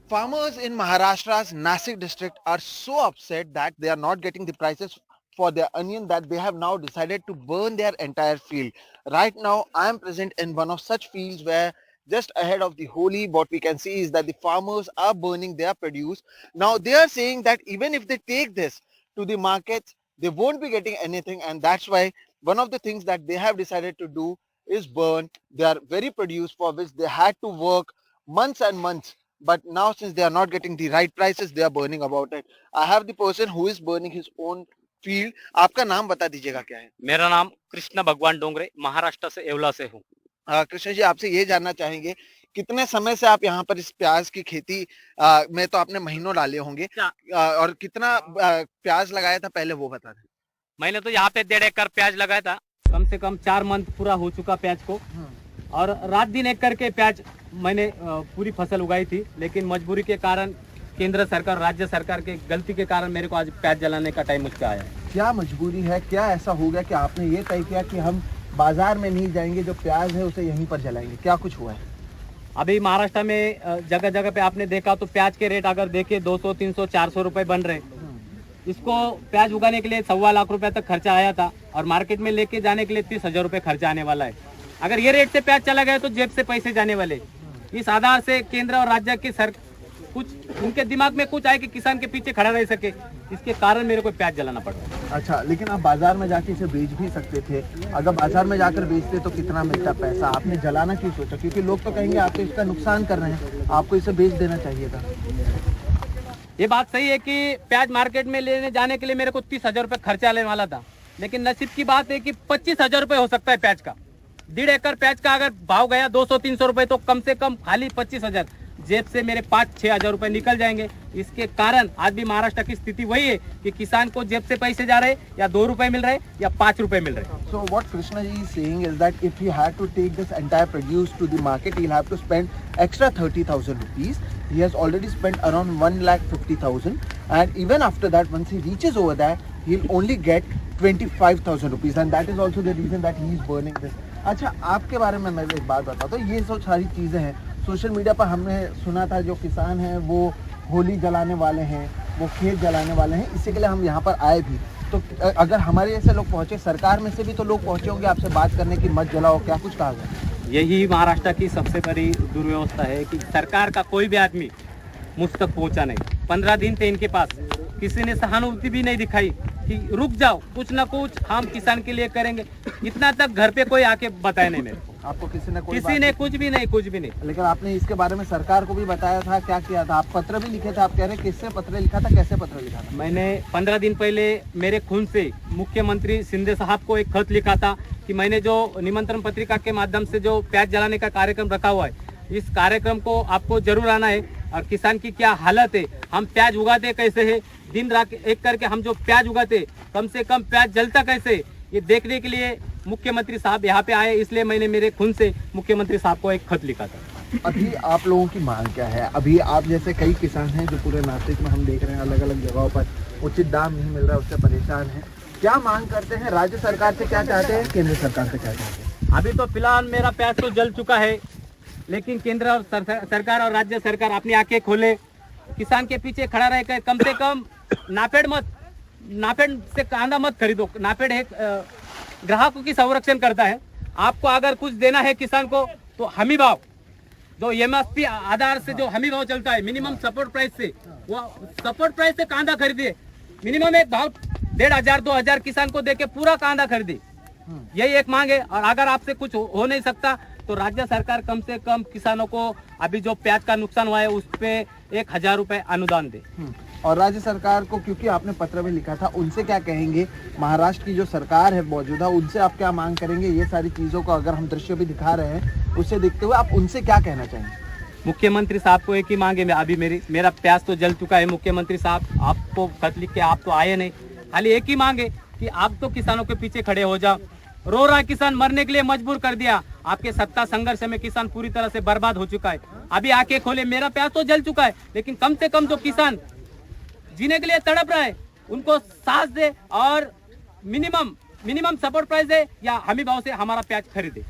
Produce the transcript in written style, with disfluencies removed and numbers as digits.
Farmers in Maharashtra's Nasik district are so upset that they are not getting the prices for their onion that they have now decided to burn their entire field. Right now, I am present in one of such fields where just ahead of the Holi, what we can see is that the farmers are burning their produce. Now, they are saying that even if they take this to the markets, they won't be getting anything, and that's why one of the things that they have decided to do is burn their very produce for which they had to work months and months, but now since they are not getting the right prices, they are burning about it. I have the person who is burning his own field. आपका नाम बता दीजिएगा क्या है? मेरा नाम कृष्ण भगवान डोंगरे, महाराष्ट्र से येवला से हूँ। कृष्ण जी, आपसे ये जानना चाहेंगे कितने समय से आप यहाँ पर इस प्याज की खेती में तो आपने महीनों डाले होंगे, और कितना प्याज लगाया था पहले वो बता दें। मैंने तो यहाँ पे 1.5 एकड़ प्याज लगाया था, कम से कम 4 मंथ पूरा हो चुका प्याज को, और रात दिन एक करके प्याज मैंने पूरी फसल उगाई थी, लेकिन मजबूरी के कारण केंद्र सरकार राज्य सरकार के गलती के कारण मेरे को आज प्याज जलाने का टाइम मुझको आया है। क्या मजबूरी है, क्या ऐसा हो गया कि आपने ये तय किया कि हम बाजार में नहीं जाएंगे, जो प्याज है उसे यहीं पर जलाएंगे? क्या कुछ हुआ है? अभी महाराष्ट्र में जगह जगह पे आपने देखा तो प्याज के रेट अगर देखे 200, 300, 400 रुपए बन रहे। इसको प्याज उगाने के लिए 1.25 लाख रुपए तक खर्चा आया था, और मार्केट में लेके जाने के लिए 30,000 रुपए खर्चा आने वाला है। अगर ये रेट से प्याज चला गया तो जेब से पैसे जाने वाले। इस आधार से केंद्र और राज्य की कुछ उनके दिमाग में कुछ आए कि किसान के पीछे खड़ा रह सके, इसके कारण मेरे को प्याज जलाना पड़ रहा है। अच्छा, लेकिन आप बाजार में जाके इसे बेच भी सकते थे। अगर बाजार में जाकर बेचते तो कितना मिलता पैसा? आपने जलाना क्यों सोचा? क्योंकि लोग तो कहेंगे आप तो इसका नुकसान कर रहे हैं, आपको इसे बेच देना चाहिए था। ये बात सही है कि प्याज मार्केट में लेने जाने के लिए मेरे को 30,000 रुपए खर्चा आने वाला था, लेकिन नसीब की बात है कि 25,000 रुपए हो सकता है प्याज का। 1.5 एकड़ प्याज का अगर भाव गया 200-300 रुपए, तो कम से कम खाली 25,000 जेब से मेरे 5-6 हजार रुपए निकल जाएंगे। इसके कारण आज भी महाराष्ट्र की स्थिति वही है कि किसान को जेब से पैसे जा रहे, या 2 रुपए मिल रहे या 5 रुपए मिल रहे। So what Krishna ji is saying is that if he had to take this entire produce to the market, he'll have to spend extra 30,000 rupees. He has already spent around 1,50,000, and even after that, once he reaches over there, he'll only get 25,000 rupees, and that is also the reason that he is burning this. अच्छा, आपके बारे में मैं एक बात बताता हूँ। ये सब सारी चीज़ें हैं, सोशल मीडिया पर हमने सुना था जो किसान हैं वो होली जलाने वाले हैं, वो खेत जलाने वाले हैं, इसी के लिए हम यहाँ पर आए भी। तो अगर हमारे जैसे लोग पहुँचे, सरकार में से भी तो लोग पहुँचे होंगे आपसे बात करने की, मत जलाओ, क्या कुछ कहा गया? यही महाराष्ट्र की सबसे बड़ी दुर्व्यवस्था है कि सरकार का कोई भी आदमी मुझ तक पहुँचा नहीं। 15 दिन थे इनके पास, किसी ने सहानुभूति भी नहीं दिखाई कि रुक जाओ, कुछ ना कुछ हम किसान के लिए करेंगे। इतना तक घर पे कोई आके बताया नहीं मेरे को। आपको किसी ने कुछ भी नहीं। लेकिन आपने इसके बारे में सरकार को भी बताया था, क्या किया था? आप पत्र भी लिखे थे, आप कह रहे हैं किससे पत्र लिखा था, कैसे पत्र लिखा था? मैंने 15 दिन पहले मेरे खून से मुख्यमंत्री शिंदे साहब को एक खत लिखा था कि मैंने जो निमंत्रण पत्रिका के माध्यम से जो प्याज जलाने का कार्यक्रम रखा हुआ है, इस कार्यक्रम को आपको जरूर आना है। और किसान की क्या हालत है, हम प्याज उगाते कैसे है, दिन रात एक करके हम जो प्याज उगाते, कम से कम प्याज जलता कैसे, ये देखने के लिए मुख्यमंत्री साहब यहाँ पे आए, इसलिए मैंने मेरे खून से मुख्यमंत्री साहब को एक खत लिखा था। अभी आप लोगों की मांग क्या है? अभी आप जैसे कई किसान हैं जो पूरे नासिक में हम देख रहे हैं अलग अलग जगहों पर उचित दाम नहीं मिल रहा, उससे परेशान हैं, क्या मांग करते हैं? राज्य सरकार से क्या चाहते हैं, केंद्र सरकार से क्या चाहते हैं? अभी तो फिलहाल मेरा प्याज तो जल चुका है, लेकिन केंद्र और सरकार और राज्य सरकार अपनी आंखें खोले, किसान के पीछे खड़ा रहकर कम से कम नाफेड से कांदा मत खरीदो। नाफेड है ग्राहकों की संरक्षण करता है। आपको अगर कुछ देना है किसान को तो हमी भाव, जो एमएसपी आधार से जो हमी भाव चलता है, मिनिमम सपोर्ट प्राइस से, वो सपोर्ट प्राइस से कांदा खरीदिए। मिनिमम एक भाव 1,500-2,000 किसान को देके पूरा कांदा खरीदे, यही एक मांग है। और अगर आपसे कुछ हो नहीं सकता तो राज्य सरकार कम से कम किसानों को अभी जो प्याज का नुकसान हुआ है उस पे 1,000 रुपए अनुदान दे। और राज्य सरकार को, क्योंकि आपने पत्र भी लिखा था, उनसे क्या कहेंगे? महाराष्ट्र की जो सरकार है मौजूदा, उनसे आप क्या मांग करेंगे? ये सारी चीजों को अगर हम दृश्य भी दिखा रहे हैं, उससे देखते हुए आप उनसे क्या कहना चाहेंगे? मुख्यमंत्री साहब को एक ही मांग है। अभी मेरा प्याज तो जल चुका है, मुख्यमंत्री साहब आपको खत लिख के आप तो आए नहीं, खाली एक ही मांग है कि आप तो किसानों के पीछे खड़े हो जाओ। रो रहा किसान, मरने के लिए मजबूर कर दिया। आपके सत्ता संघर्ष में किसान पूरी तरह से बर्बाद हो चुका है। अभी आके खोले, मेरा प्याज तो जल चुका है, लेकिन कम से कम जो किसान जीने के लिए तड़प रहा है उनको सांस दे और मिनिमम सपोर्ट प्राइस दे या हमी भाव से हमारा प्याज खरीदे।